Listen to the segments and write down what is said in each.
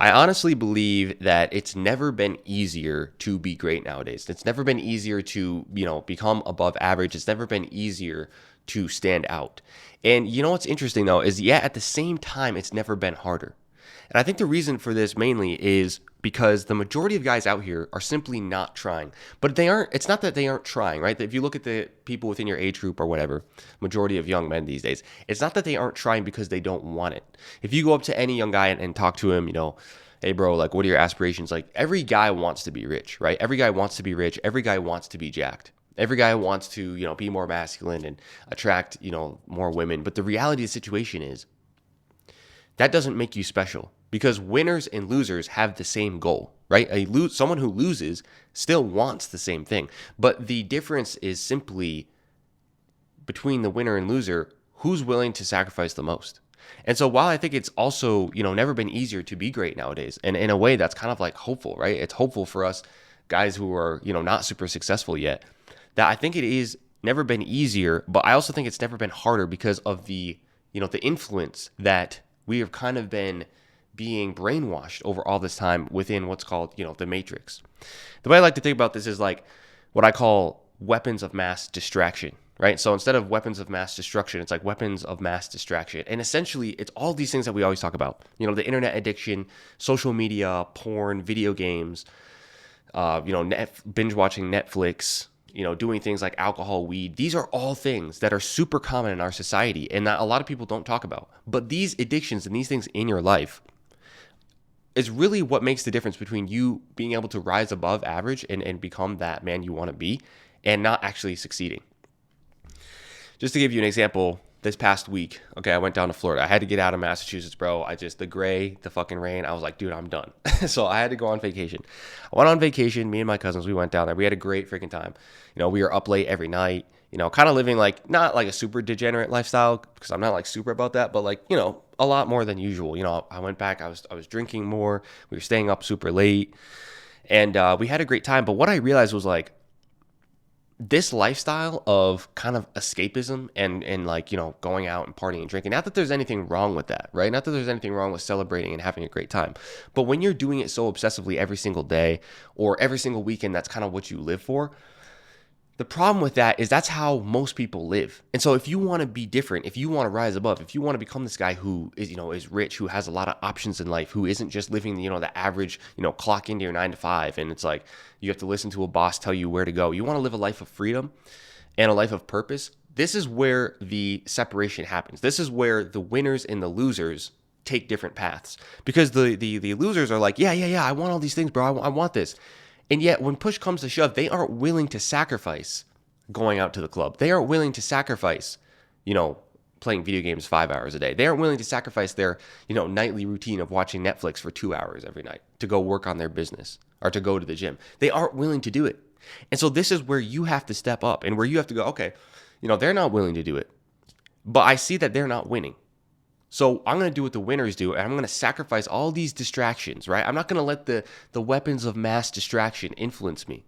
I honestly believe that it's never been easier to be great nowadays. It's never been easier to, become above average. It's never been easier to stand out. And you know what's interesting though is at the same time it's never been harder. And I think the reason for this mainly is because the majority of guys out here are simply not trying. But it's not that they aren't trying, right? If you look at the people within your age group or whatever, majority of young men these days, it's not that they aren't trying because they don't want it. If you go up to any young guy and talk to him, hey bro, like what are your aspirations? Like every guy wants to be rich, right? Every guy wants to be rich. Every guy wants to be jacked. Every guy wants to, be more masculine and attract, more women. But the reality of the situation is that doesn't make you special because winners and losers have the same goal, right? Someone who loses still wants the same thing. But the difference is simply between the winner and loser, who's willing to sacrifice the most. And so while I think it's also, never been easier to be great nowadays, and in a way that's kind of like hopeful, right? It's hopeful for us guys who are, not super successful yet, that I think it is never been easier, but I also think it's never been harder because of the, the influence that we have kind of been being brainwashed over all this time within what's called, the matrix. The way I like to think about this is like what I call weapons of mass distraction, right? So instead of weapons of mass destruction, it's like weapons of mass distraction. And essentially, it's all these things that we always talk about. The internet addiction, social media, porn, video games, binge watching Netflix, doing things like alcohol, weed. These are all things that are super common in our society and that a lot of people don't talk about. But these addictions and these things in your life is really what makes the difference between you being able to rise above average and become that man you want to be and not actually succeeding. Just to give you an example, this past week, okay, I went down to Florida. I had to get out of Massachusetts, bro. The gray, the fucking rain, I was like, dude, I'm done. So I had to go on vacation. I went on vacation, me and my cousins, we went down there. We had a great freaking time. We were up late every night, kind of living like, not like a super degenerate lifestyle, because I'm not like super about that, but like, a lot more than usual. I went back, I was drinking more. We were staying up super late and we had a great time. But what I realized was like, this lifestyle of kind of escapism and like, going out and partying and drinking, not that there's anything wrong with that, right? Not that there's anything wrong with celebrating and having a great time. But when you're doing it so obsessively every single day or every single weekend, that's kind of what you live for. The problem with that is that's how most people live. And so if you want to be different, if you want to rise above, if you want to become this guy who is, is rich, who has a lot of options in life, who isn't just living, the average, clock into your 9 to 5. And it's like, you have to listen to a boss tell you where to go. You want to live a life of freedom and a life of purpose. This is where the separation happens. This is where the winners and the losers take different paths because the losers are like, yeah. I want all these things, bro. I want this. And yet when push comes to shove, they aren't willing to sacrifice going out to the club. They aren't willing to sacrifice, playing video games 5 hours a day. They aren't willing to sacrifice their, nightly routine of watching Netflix for 2 hours every night to go work on their business or to go to the gym. They aren't willing to do it. And so this is where you have to step up and where you have to go, okay, they're not willing to do it, but I see that they're not winning. So I'm going to do what the winners do, and I'm going to sacrifice all these distractions, right? I'm not going to let the weapons of mass distraction influence me.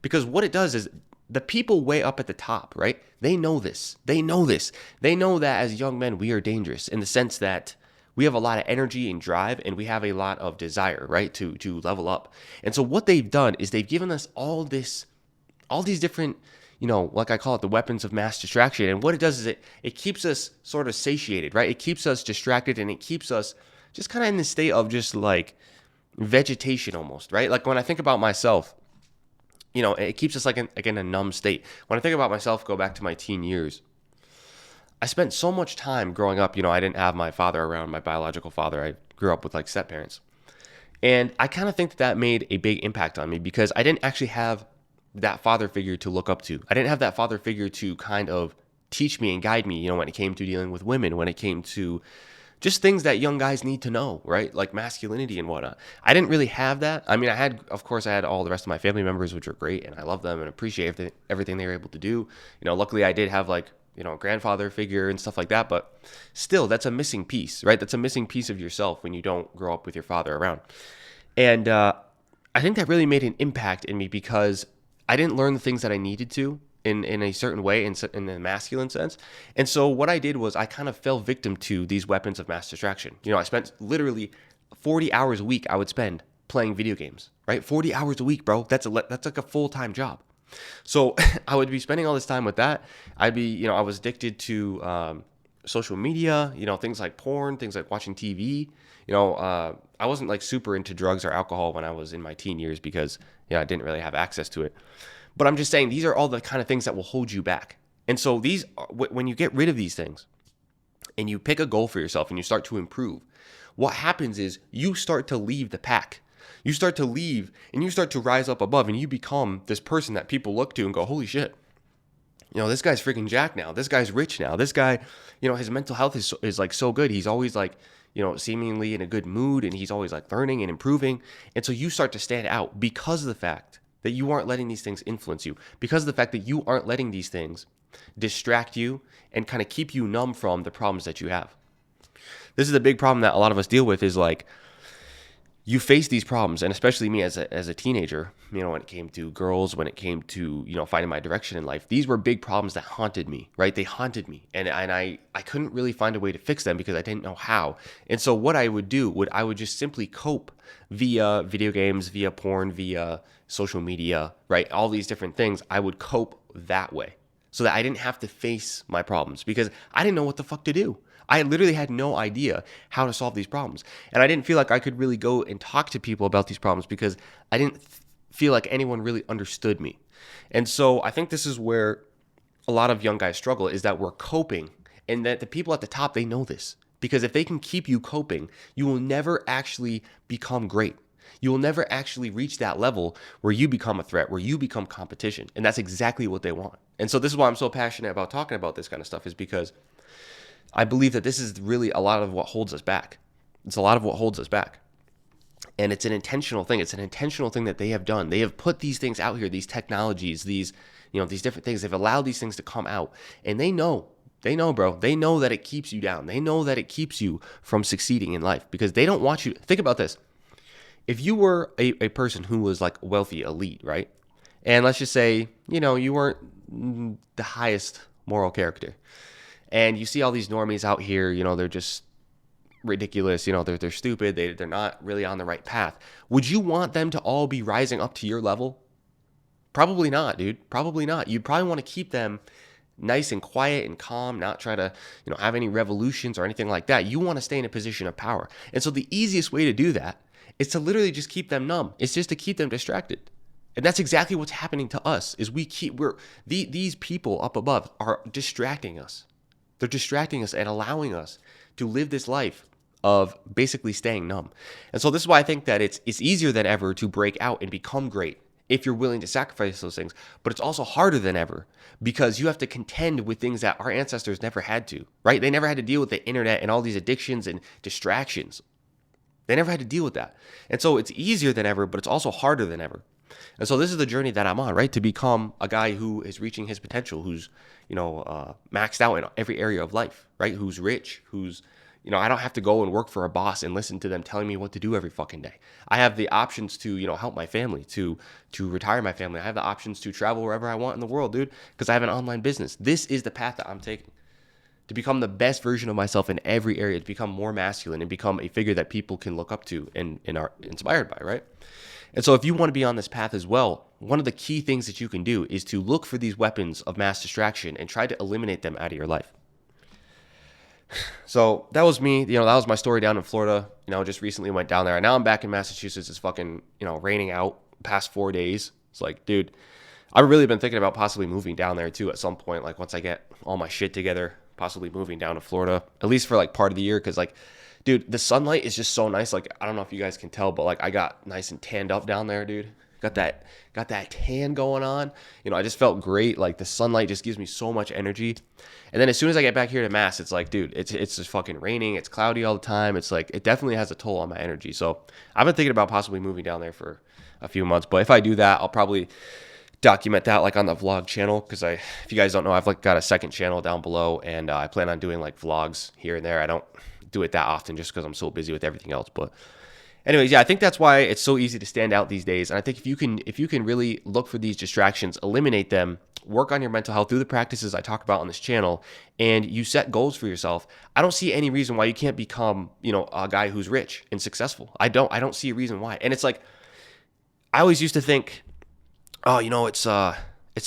Because what it does is the people way up at the top, right? They know this. They know this. They know that as young men, we are dangerous in the sense that we have a lot of energy and drive, and we have a lot of desire, right, to level up. And so what they've done is they've given us all these different, like I call it, the weapons of mass distraction. And what it does is it keeps us sort of satiated, right? It keeps us distracted and it keeps us just kind of in the state of just like vegetation almost, right? Like when I think about myself, it keeps us like in a numb state. When I think about myself, go back to my teen years, I spent so much time growing up, I didn't have my father around, my biological father. I grew up with like step parents. And I kind of think that made a big impact on me because I didn't actually have that father figure to look up to. I didn't have that father figure to kind of teach me and guide me, when it came to dealing with women, when it came to just things that young guys need to know, right? Like masculinity and whatnot. I didn't really have that. I mean, of course, I had all the rest of my family members, which were great, and I love them and appreciate everything they were able to do. Luckily I did have like, a grandfather figure and stuff like that, but still, that's a missing piece, right? That's a missing piece of yourself when you don't grow up with your father around. And I think that really made an impact in me because I didn't learn the things that I needed to in a certain way, in the masculine sense. And so what I did was I kind of fell victim to these weapons of mass distraction. I spent literally 40 hours a week I would spend playing video games, right? 40 hours a week, bro. That's like a full-time job. So I would be spending all this time with that. I was addicted to social media, things like porn, things like watching TV. I wasn't like super into drugs or alcohol when I was in my teen years because, I didn't really have access to it. But I'm just saying these are all the kind of things that will hold you back. And so when you get rid of these things and you pick a goal for yourself and you start to improve, what happens is you start to leave the pack. You start to leave and you start to rise up above and you become this person that people look to and go, holy shit, this guy's freaking jacked now. This guy's rich now. This guy, his mental health is like so good. He's always like, seemingly in a good mood and he's always like learning and improving. And so you start to stand out because of the fact that you aren't letting these things influence you, because of the fact that you aren't letting these things distract you and kind of keep you numb from the problems that you have. This is the big problem that a lot of us deal with is like, you face these problems, and especially me as a teenager, when it came to girls, when it came to, finding my direction in life, these were big problems that haunted me, right? They haunted me, and I couldn't really find a way to fix them because I didn't know how. And so what I would do, I would just simply cope via video games, via porn, via social media, right? All these different things, I would cope that way so that I didn't have to face my problems because I didn't know what the fuck to do. I literally had no idea how to solve these problems. And I didn't feel like I could really go and talk to people about these problems because I didn't feel like anyone really understood me. And so I think this is where a lot of young guys struggle, is that we're coping, and that the people at the top, they know this. Because if they can keep you coping, you will never actually become great. You will never actually reach that level where you become a threat, where you become competition. And that's exactly what they want. And so this is why I'm so passionate about talking about this kind of stuff, is because I believe that this is really a lot of what holds us back. It's a lot of what holds us back. And it's an intentional thing. It's an intentional thing that they have done. They have put these things out here, these technologies, these different things. They've allowed these things to come out. And they know, bro. They know that it keeps you down. They know that it keeps you from succeeding in life because they don't want you to. Think about this. If you were a person who was like wealthy, elite, right? And let's just say, you weren't the highest moral character. And you see all these normies out here, they're just ridiculous, they're stupid, they're not really on the right path. Would you want them to all be rising up to your level? Probably not, dude. Probably not. You'd probably want to keep them nice and quiet and calm, not try to, have any revolutions or anything like that. You want to stay in a position of power. And so the easiest way to do that is to literally just keep them numb. It's just to keep them distracted. And that's exactly what's happening to us, is these people up above are distracting us. They're distracting us and allowing us to live this life of basically staying numb. And so this is why I think that it's easier than ever to break out and become great if you're willing to sacrifice those things. But it's also harder than ever because you have to contend with things that our ancestors never had to, right? They never had to deal with the internet and all these addictions and distractions. They never had to deal with that. And so it's easier than ever, but it's also harder than ever. And so this is the journey that I'm on, right? To become a guy who is reaching his potential, who's, maxed out in every area of life, right? Who's rich, who's, I don't have to go and work for a boss and listen to them telling me what to do every fucking day. I have the options to, help my family, to retire my family. I have the options to travel wherever I want in the world, dude, because I have an online business. This is the path that I'm taking. To become the best version of myself in every area, to become more masculine and become a figure that people can look up to and are inspired by, right? And so if you want to be on this path as well, one of the key things that you can do is to look for these weapons of mass distraction and try to eliminate them out of your life. So that was me. That was my story down in Florida. Just recently went down there. And now I'm back in Massachusetts. It's fucking, raining out past 4 days. It's like, dude, I've really been thinking about possibly moving down there too at some point. Like once I get all my shit together, possibly moving down to Florida, at least for like part of the year. Cause like, dude, the sunlight is just so nice. Like, I don't know if you guys can tell, but like I got nice and tanned up down there, dude. Got that tan going on. I just felt great. Like the sunlight just gives me so much energy. And then as soon as I get back here to Mass, it's like, dude, it's just fucking raining. It's cloudy all the time. It's like, it definitely has a toll on my energy. So I've been thinking about possibly moving down there for a few months. But if I do that, I'll probably document that like on the vlog channel. Cause if you guys don't know, I've like got a second channel down below and I plan on doing like vlogs here and there. I don't do it that often just because I'm so busy with everything else. But anyways, yeah, I think that's why it's so easy to stand out these days. And I think if you can really look for these distractions, eliminate them, work on your mental health through the practices I talk about on this channel, and you set goals for yourself, I don't see any reason why you can't become, a guy who's rich and successful. I don't see a reason why. And it's like, I always used to think, oh, it's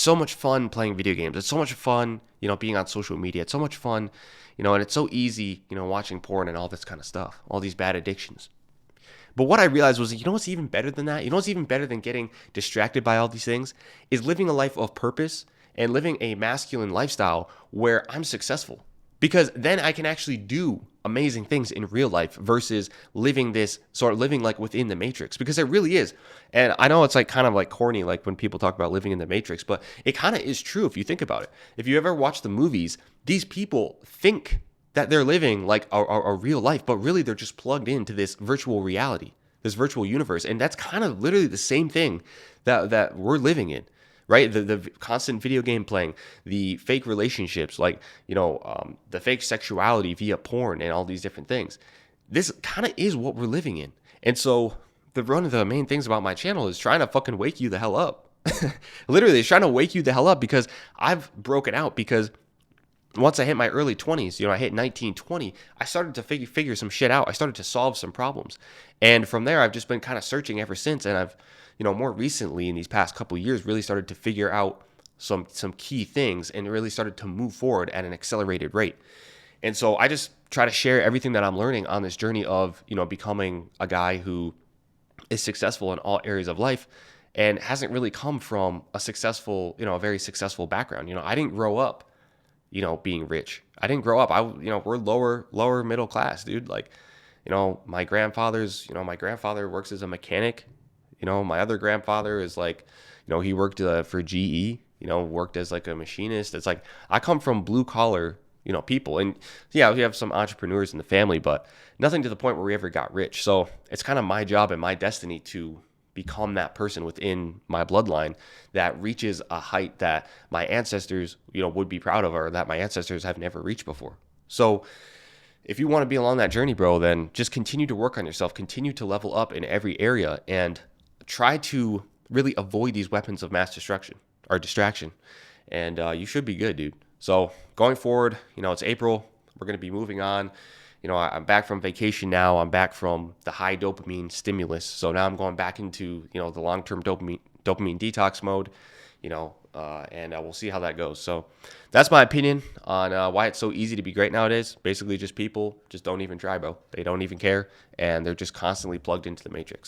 so much fun playing video games. It's so much fun, being on social media. It's so much fun, and it's so easy, watching porn and all this kind of stuff, all these bad addictions. But what I realized was, what's even better than that? What's even better than getting distracted by all these things is living a life of purpose and living a masculine lifestyle where I'm successful. Because then I can actually do amazing things in real life versus living like within the matrix, because it really is. And I know it's like kind of like corny, like when people talk about living in the matrix, but it kind of is true if you think about it. If you ever watch the movies, these people think that they're living like a real life, but really they're just plugged into this virtual reality, this virtual universe. And that's kind of literally the same thing that we're living in. Right? The constant video game playing, the fake relationships, like, the fake sexuality via porn and all these different things. This kind of is what we're living in. And so one of the main things about my channel is trying to fucking wake you the hell up. Literally, it's trying to wake you the hell up, because I've broken out. Because once I hit my early 20s, I hit 19, 20, I started to figure some shit out. I started to solve some problems. And from there, I've just been kind of searching ever since. And I've, more recently in these past couple of years, really started to figure out some key things and really started to move forward at an accelerated rate. And so I just try to share everything that I'm learning on this journey of, becoming a guy who is successful in all areas of life and hasn't really come from a successful, a very successful background. I didn't grow up, being rich. I didn't grow up. We're lower middle class, dude. Like, my grandfather works as a mechanic. My other grandfather is like, he worked for GE, worked as like a machinist. It's like, I come from blue collar, people. And yeah, we have some entrepreneurs in the family, but nothing to the point where we ever got rich. So it's kind of my job and my destiny to become that person within my bloodline that reaches a height that my ancestors, would be proud of, or that my ancestors have never reached before. So if you want to be along that journey, bro, then just continue to work on yourself, continue to level up in every area, and try to really avoid these weapons of mass destruction or distraction. And you should be good, dude. So going forward, it's April. We're going to be moving on. I'm back from vacation now. I'm back from the high dopamine stimulus. So now I'm going back into, the long-term dopamine detox mode, and we'll see how that goes. So that's my opinion on why it's so easy to be great nowadays. Basically, just people just don't even try, bro. They don't even care, and they're just constantly plugged into the matrix.